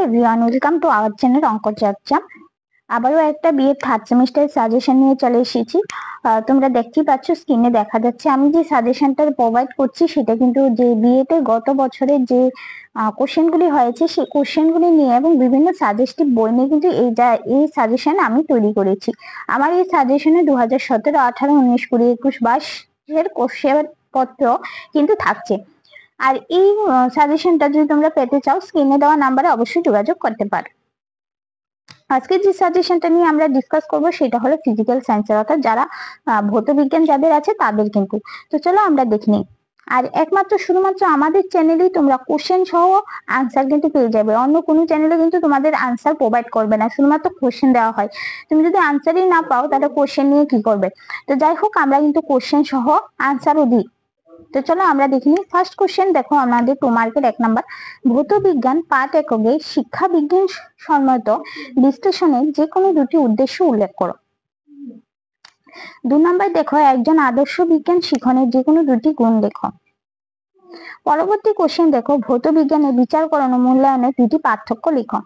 Everyone, welcome to our channel অঙ্ক চর্চা। আবারও একটা বিএড থার্ড সেমিস্টার সাজেশন নিয়ে চলে এসেছি। তোমরা দেখতেই পাচ্ছ, স্ক্রিনে দেখা যাচ্ছে আমি যে সাজেশনটা প্রোভাইড করছি সেটা কিন্তু যে বিএড এর গত বছরের যে কোশ্চেনগুলি হয়েছে সেই কোশ্চেনগুলি নিয়ে এবং বিভিন্ন সাজেস্টিভ বই নিয়ে কিন্তু এই সাজেশন আমি তৈরি করেছি। আমার এই সাজেশনে 2017, 18, 19, 20, 21, 22 এর কোশ্চেন পত্র কিন্তু থাকছে। আর এই সাজেশনটা যদি তোমরা পেতে চাও, স্ক্রিনে দেওয়া নাম্বারে অবশ্যই যোগাযোগ করতে পারো। আজকে যে সাজেশনটা নিয়ে আমরা ডিসকাস করব সেটা হলো ফিজিক্যাল সায়েন্সের, অর্থাৎ যারা ভৌত বিজ্ঞান যাদের আছে তাদের কিন্তু। তো চলো আমরা দেখে নিই। আর একমাত্র শুধুমাত্র আমাদের চ্যানেলেই তোমরা কোশ্চেন সহ আনসার কিন্তু পেয়ে যাবে। অন্য কোনো চ্যানেলে কিন্তু তোমাদের আনসার প্রোভাইড করবে না, শুধুমাত্র কোশ্চেন দেওয়া হয়। তুমি যদি আনসারই না পাও তাহলে কোশ্চেন নিয়ে কি করবে? তো যাই হোক, আমরা কিন্তু কোশ্চেন সহ আনসারও দিই। তো চলো আমরা দেখে নিই। ফার্স্ট কোশ্চেন দেখো আমাদের 2 মার্কের 1 নাম্বার, ভৌত বিজ্ঞান পাঠ এককে শিক্ষা বিজ্ঞান সম্মত বিশ্লেষণের যে কোনো দুটি উদ্দেশ্য উল্লেখ করো। 2 নাম্বার দেখো, একজন আদর্শ বিজ্ঞান শিখনের যে কোনো দুটি গুণ লেখো। পরবর্তী কোশ্চেন দেখো, ভৌত বিজ্ঞানের বিচারকরণ ও মূল্যায়নের দুটি পার্থক্য লেখো।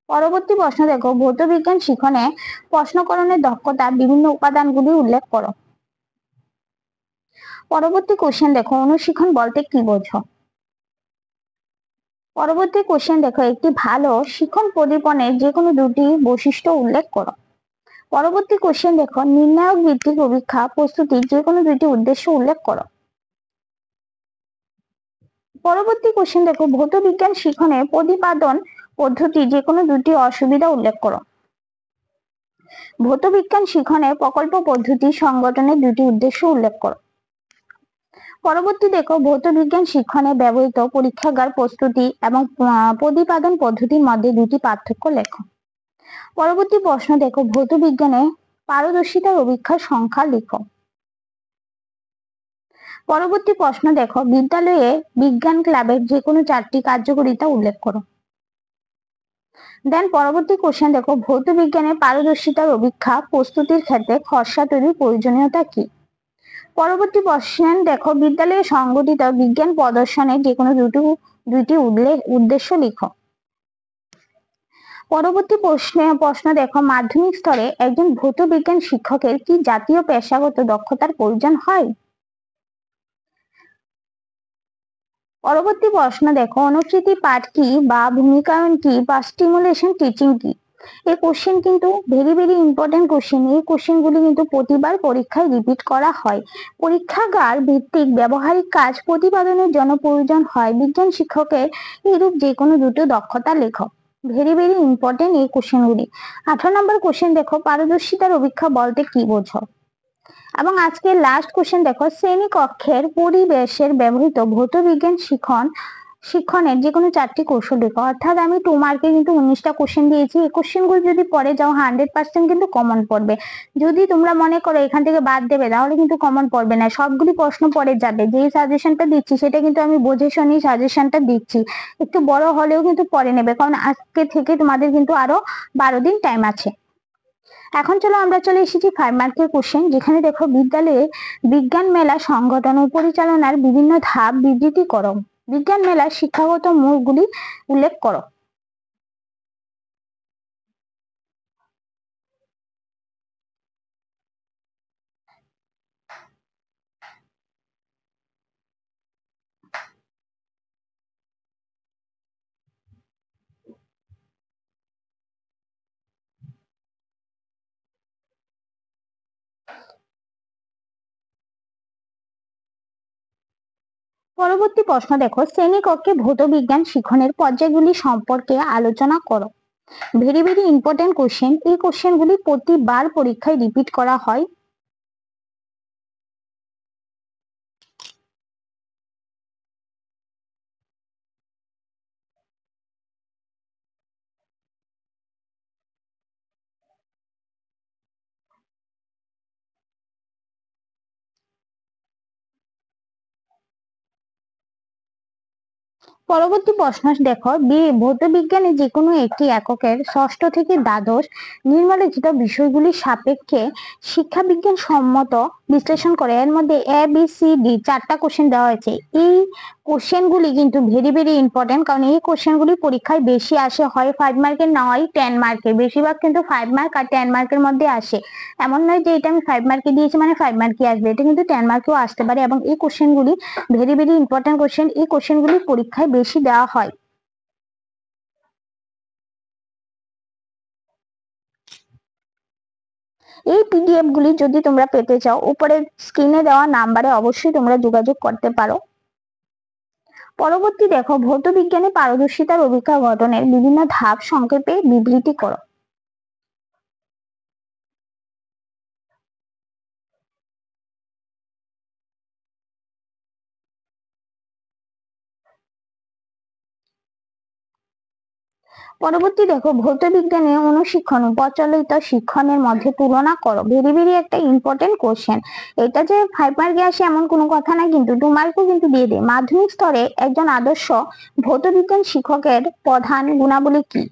পরবর্তী প্রশ্ন দেখো, ভৌত বিজ্ঞান শিখনে প্রশ্নকরণের দক্ষতার বিভিন্ন উপাদানগুলি উল্লেখ করো। পরবর্তী কোশ্চেন দেখো, অনুশিক্ষণ বলতে কি বোঝো? পরবর্তী কোশ্চেন দেখো, একটি ভালো শিখন প্রদীপনের যে কোনো দুটি বৈশিষ্ট্য উল্লেখ করো। পরবর্তী কোশ্চেন দেখো, নির্ণায়ক ভিত্তিক পরীক্ষা প্রস্তুতির যে কোনো দুটি উদ্দেশ্য উল্লেখ করো। পরবর্তী কোশ্চেন দেখো, ভৌত বিজ্ঞান শিখনে প্রতিপাদন পদ্ধতি যে কোনো দুটি অসুবিধা উল্লেখ করো। ভৌত বিজ্ঞান শিখনে প্রকল্প পদ্ধতি সংগঠনের দুটি উদ্দেশ্য উল্লেখ করো। পরবর্তী দেখো, ভৌত বিজ্ঞান শিক্ষণে ব্যবহৃত পরীক্ষাগার প্রস্তুতি এবং প্রতিপাদন পদ্ধতির মধ্যে দুটি পার্থক্য লেখো। পরবর্তী প্রশ্ন দেখো, ভৌত বিজ্ঞানে পারদর্শিতার অভিক্ষার সংখ্যা লিখো। পরবর্তী প্রশ্ন দেখো, বিদ্যালয়ে বিজ্ঞান ক্লাবের যে কোনো 4টি কার্যকারিতা উল্লেখ করো। দেন পরবর্তী কোশ্চেন দেখো, ভৌত বিজ্ঞানে পারদর্শিতার অভিক্ষা প্রস্তুতির ক্ষেত্রে খসড়া তৈরির প্রয়োজনীয়তা কি? পরবর্তী কোশ্চেন দেখো, বিদ্যালয়ে সংগঠিত বিজ্ঞান প্রদর্শনের যে কোনো দুইটি উদ্দেশ্য লিখো। পরবর্তী প্রশ্ন দেখো, মাধ্যমিক স্তরে একজন ভৌত বিজ্ঞান শিক্ষকের কি জাতীয় পেশাগত দক্ষতার প্রয়োজন হয়? পরবর্তী প্রশ্ন দেখো, অনুকৃতি পাঠ কি বা ভূমিকায়ন কি বা স্টিমুলেশন টিচিং কি? এই কোশ্চেন কিন্তু ভেরি ইম্পর্টেন্ট কোশ্চেন। এই কোশ্চেন গুলি কিন্তু প্রতিবার পরীক্ষায় রিপিট করা হয়। পরীক্ষাগার ভিত্তিক ব্যবহারিক কাজ প্রতিপাদনের জন্য প্রয়োজন হয় বিজ্ঞান শিক্ষকের এরূপ যে কোনো দুটো দক্ষতা লেখো। ভেরি ইম্পর্টেন্ট এই কোশ্চেন গুলি। 18 নম্বর কোশ্চেন দেখো, পারদর্শিতার অভিক্ষা বলতে কি বোঝো? এবং আজকে লাস্ট কোশ্চেন দেখো, শ্রেণীকক্ষের পরিবেশের ব্যবহৃত ভৌত বিজ্ঞান শিক্ষণের যে কোনো 4টি কৌশল লেখো। অর্থাৎ আমি 2 মার্কে কিন্তু 19টা কোশ্চেন দিয়েছি। এই কোশ্চেন গুলো যদি পড়ে যাও 100% কিন্তু কমন পড়বে। যদি তোমরা মনে করো এখান থেকে বাদ দেবে তাহলে কিন্তু কমন পড়বে না, সবগুলি প্রশ্ন পড়ে যাবে। যেই সাজেশনটা দিচ্ছি সেটা কিন্তু আমি বুঝে শুনি সাজেশনটা দিচ্ছি। একটু বড় হলেও কিন্তু পড়ে নেবে, কারণ আজকে থেকে তোমাদের কিন্তু আরো 12 দিন টাইম আছে। এখন চলো আমরা চলে এসেছি 5 মার্কের কোশ্চেন, যেখানে দেখো, বিদ্যালয়ে বিজ্ঞান মেলা সংগঠন ও পরিচালনার বিভিন্ন ধাপ বিবৃতি করো। বিজ্ঞান মেলার শিক্ষাগত মূলগুলি উল্লেখ করো। পরবর্তী প্রশ্ন দেখো, শ্রেণীকক্ষে ভৌত বিজ্ঞান শিক্ষণের পর্যায়গুলি সম্পর্কে আলোচনা করো। Very important question. এই কোশ্চেন গুলি প্রতিবার পরীক্ষায় রিপিট করা হয়। পরবর্তী প্রশ্ন দেখো, ভৌত বিজ্ঞানে যে কোনো একটি এককের ষষ্ঠ থেকে দ্বাদশ নিম্নলিখিত বিষয়গুলির সাপেক্ষে শিক্ষা বিজ্ঞান সম্মত বিশ্লেষণ করে। এর মধ্যে এ বি সি ডি চারটা কোশ্চেন দেওয়া হয়েছে। এই কোশ্চেন গুলি কিন্তু ভেরি ভেরি ইম্পর্টেন্ট, কারণ এই কোশ্চেন গুলি পরীক্ষায় বেশি আসে, হয় 5 মার্কের না হয় 10 মার্কের। বেশিরভাগ কিন্তু 5 মার্ক আর 10 মার্কের মধ্যে আসে। এমন নয় যে এটা আমি 5 মার্কে দিয়েছি মানে 5 মার্কে আসবে, এটা কিন্তু 10 মার্কেও আসতে পারে। এবং এই কোশ্চেন গুলি ভেরি ভেরি ইম্পর্টেন্ট কোশ্চেন, এই কোশ্চেন গুলি পরীক্ষায় বেশি দেওয়া হয়। এই পিডিএফ গুলি যদি তোমরা পেতে চাও, উপরে স্ক্রিনে দেওয়া নাম্বারে অবশ্যই তোমরা যোগাযোগ করতে পারো। পরবর্তী দেখো, ভৌত বিজ্ঞানে পারদর্শিতার অভিজ্ঞতা গঠনের বিভিন্ন ধাপ সংক্ষেপে বিবৃতি করো। পরবর্তী দেখো, ভৌত বিজ্ঞানে অনুশিক্ষণ ও প্রচলিত শিক্ষণের মধ্যে তুলনা করো। ভেরি ভেরি একটা ইম্পর্টেন্ট কোশ্চেন। এটা যে 5 মার্কে আসে এমন কোনো কথা না, কিন্তু 2 মার্কও কিন্তু দিয়ে দেয়। মাধ্যমিক স্তরে একজন আদর্শ ভৌত বিজ্ঞান শিক্ষকের প্রধান গুণাবলী কি?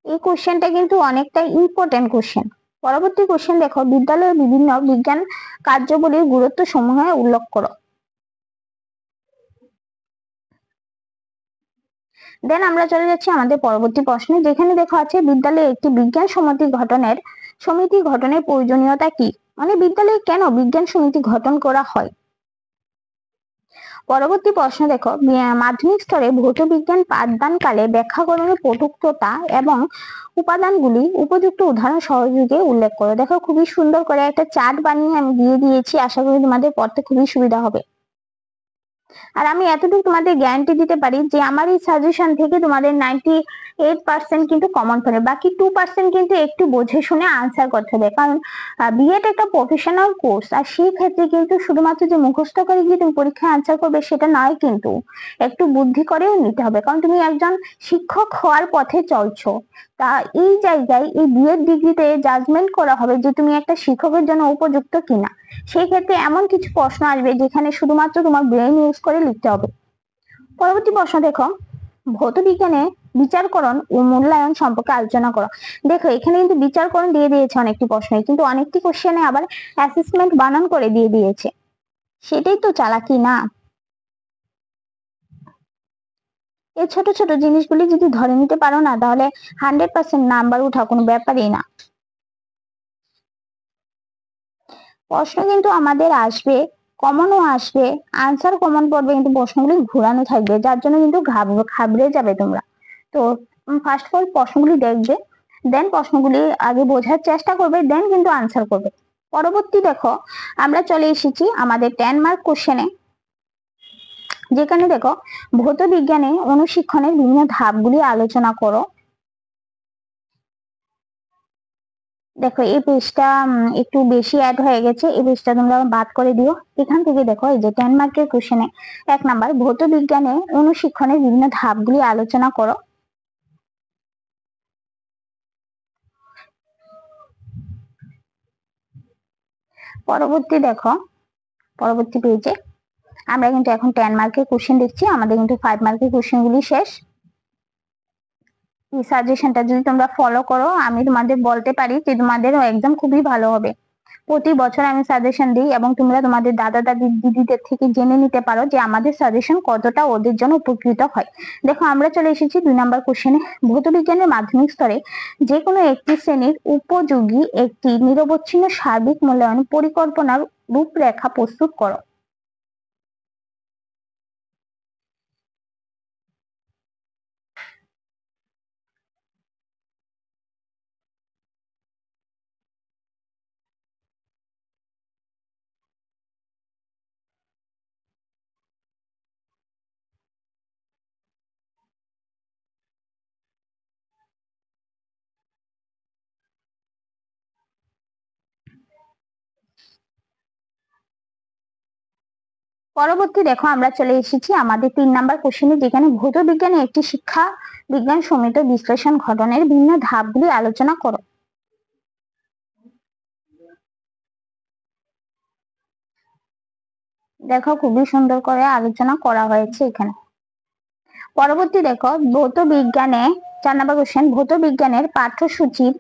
এই কোশ্চেনটা কিন্তু অনেকটা ইম্পর্টেন্ট কোশ্চেন। পরবর্তী কোশ্চেন দেখো, বিদ্যালয়ের বিভিন্ন বিজ্ঞান কার্যাবলীর গুরুত্ব সমূহ উল্লেখ করো। দেন আমরা চলে যাচ্ছি আমাদের পরবর্তী প্রশ্নে, যেখানে দেখা আছে বিদ্যালয়ে একটি বিজ্ঞান সমিতি গঠনের প্রয়োজনীয়তা কি? মানে বিদ্যালয়ে কেন বিজ্ঞান সমিতি গঠন করা হয়? পরবর্তী প্রশ্ন দেখো, মাধ্যমিক স্তরে ভৌত বিজ্ঞান পাঠদানকালে ব্যাখ্যাকরণের পটুক্ততা এবং উপাদানগুলি উপযুক্ত উদাহরণ সহযোগে উল্লেখ করো। দেখো খুবই সুন্দর করে একটা চার্ট বানিয়ে আমি দিয়ে দিয়েছি, আশা করি তোমাদের পড়তে খুবই সুবিধা হবে। আর আমি এতটুকু তোমাদের গ্যারান্টি দিতে পারি যে আমার এই সাজেশন থেকে তোমাদের 98% কিন্তু কমন পড়ে, বাকি 2% কিন্তু একটু বুঝে শুনে আনসার করতে হবে। কারণ বিএড একটা প্রফেশনাল কোর্স, আর সেই ক্ষেত্রে কিন্তু শুধুমাত্র যে মুখস্থ করে গিয়ে তুমি পরীক্ষায় আনসার করবে সেটা নয়, কিন্তু একটু বুদ্ধি করেও নিতে হবে, কারণ তুমি একজন শিক্ষক হওয়ার পথে চলছো। তা এই জায়গায় এই বিএড ডিগ্রিতে জাজমেন্ট করা হবে যে তুমি একটা শিক্ষকের জন্য উপযুক্ত কিনা। সেই ক্ষেত্রে এমন কিছু প্রশ্ন আসবে যেখানে শুধুমাত্র তোমার ব্রেন ইউজ করে লিখতে হবে। পরবর্তী প্রশ্ন দেখো, ভৌত বিজ্ঞানে বিচারকরণ ও মূল্যায়ন সম্পর্কে আলোচনা করো। দেখো এখানে কিন্তু বিচারকরণ দিয়ে দিয়েছে অনেকটি প্রশ্নে, কিন্তু অনেকটি কোশ্চেনে আবার অ্যাসেসমেন্ট বানান করে দিয়ে দিয়েছে। সেটাই তো চালাকি না? এই ছোট ছোট জিনিসগুলি যদি ধরে নিতে পারো না, তাহলে 100% নাম্বার উঠা কোনো ব্যাপারই না। প্রশ্ন কিন্তু আমাদের আসবে, কমনও আসবে, আনসার কমন পড়বে, কিন্তু প্রশ্নগুলি ঘুরানো থাকবে, যার জন্য কিন্তু ঘাবড়ে যাবে তোমরা। তো ফার্স্ট অফ অল প্রশ্নগুলি দেখবে, দেন প্রশ্নগুলি আগে বোঝার চেষ্টা করবে, দেন কিন্তু আনসার করবে। পরবর্তী দেখো, আমরা চলে এসেছি আমাদের 10 মার্ক কোশ্চেনে, যেখানে দেখো ভৌত বিজ্ঞানে অনুশিক্ষণের বিভিন্ন ধাপগুলি আলোচনা করো। দেখো এই পেজটা একটু বেশি অ্যাড হয়ে গেছে, এই পেজটা তোমরা বাদ করে দিও। এখান থেকে দেখো এই যে 10 মার্কের কোশ্চেনে 1 নাম্বার, ভৌত বিজ্ঞানে অনুশিক্ষণের বিভিন্ন ধাপগুলি আলোচনা করো। পরবর্তী দেখো, পরবর্তী পেজে আমরা কিন্তু এখন 10 মার্কের কোশ্চেন দেখছি, আমাদের কিন্তু 5 মার্কের কোশ্চেন গুলি শেষ। এই সাজেশনটা যদি তোমরা ফলো করো, আমি তোমাদের বলতে পারি যে তোমাদের এক্সাম খুবই ভালো হবে। প্রতি বছর আমি সাজেশন দিই, এবং তোমরা তোমাদের দাদা দাদি দিদিদের থেকে জেনে নিতে পারো যে আমাদের সাজেশন কতটা ওদের জন্য উপকৃত হয়। দেখো আমরা চলে এসেছি 2 নাম্বার কোশ্চেনে, ভৌত বিজ্ঞানের মাধ্যমিক স্তরে যে কোনো একটি শ্রেণীর উপযোগী একটি নিরবচ্ছিন্ন সার্বিক মূল্যায়ন পরিকল্পনার রূপরেখা প্রস্তুত করো। পরবর্তী দেখো, আমরা চলে এসেছি আমাদের 3 নাম্বার কোশ্চেনে, যেখানে ভৌত বিজ্ঞানে একটি শিক্ষা বিজ্ঞান সমিত বিশ্লেষণ ঘটনের ভিন্ন ধাপগুলি আলোচনা করো। দেখো খুবই সুন্দর করে আলোচনা করা হয়েছে এখানে। পরবর্তী দেখো, ভৌত বিজ্ঞানে 4 নম্বর কোশ্চেন, ভৌত বিজ্ঞানের পাঠ্যসূচির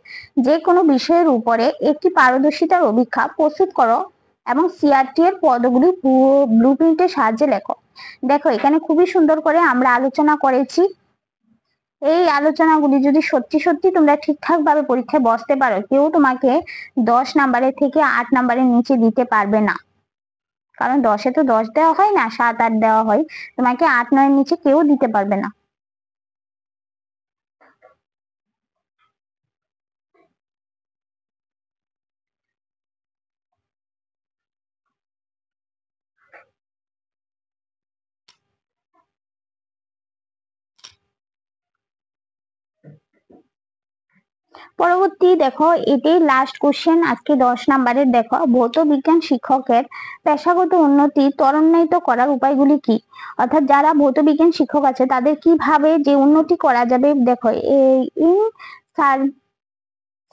যে কোনো বিষয়ের উপরে একটি পারদর্শিতার অভিক্ষা প্রস্তুত করো এবং সিআরটি এর পদগুলি ব্লুপ্রিন্টের সাহায্যে লেখো। দেখো এখানে খুবই সুন্দর করে আমরা আলোচনা করেছি। এই আলোচনাগুলি যদি সত্যি সত্যি তোমরা ঠিকঠাক ভাবে পরীক্ষায় বসতে পারো, কেউ তোমাকে 10 নাম্বারের থেকে 8 নাম্বারের নিচে দিতে পারবে না। কারণ 10-এ তো 10 দেওয়া হয় না, 7-8 দেওয়া হয়। তোমাকে 8-9 নিচে কেউ দিতে পারবে না। পরবর্তী দেখো, এটাই লাস্ট কোশ্চেন আজকে 10 নাম্বারের। দেখো, ভৌত বিজ্ঞান শিক্ষকের পেশাগত উন্নতি ত্বরান্বিত করার উপায়গুলি কি? অর্থাৎ যারা ভৌত বিজ্ঞান শিক্ষক আছে তাদের কিভাবে যে উন্নতি করা যাবে। দেখো, এই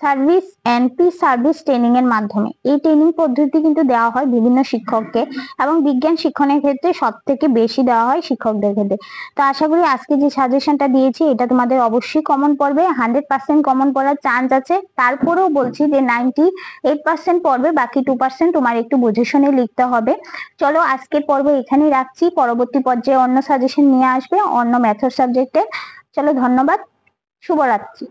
service and pre service training এর মাধ্যমে এই ট্রেনিং পদ্ধতি কিন্তু দেওয়া হয় বিভিন্ন শিক্ষককে, এবং বিজ্ঞান শিক্ষণের ক্ষেত্রে সব থেকে বেশি দেওয়া হয় শিক্ষকদের ক্ষেত্রে। তো আশা করি আজকে যে সাজেশনটা দিয়েছি এটা তোমাদের অবশ্যই কমন পড়বে, 100% কমন পড়ার চান্স আছে। তারপরেও বলছি যে 98% পড়বে, বাকি 2% তোমার একটু বুঝে শুনে লিখতে হবে। চলো আজকের পর্ব এখানেই রাখছি, পরবর্তী পর্যায়ে অন্য সাজেশন নিয়ে আসবে অন্য মেথড সাবজেক্টের। চলো, ধন্যবাদ, শুভরাত্রি।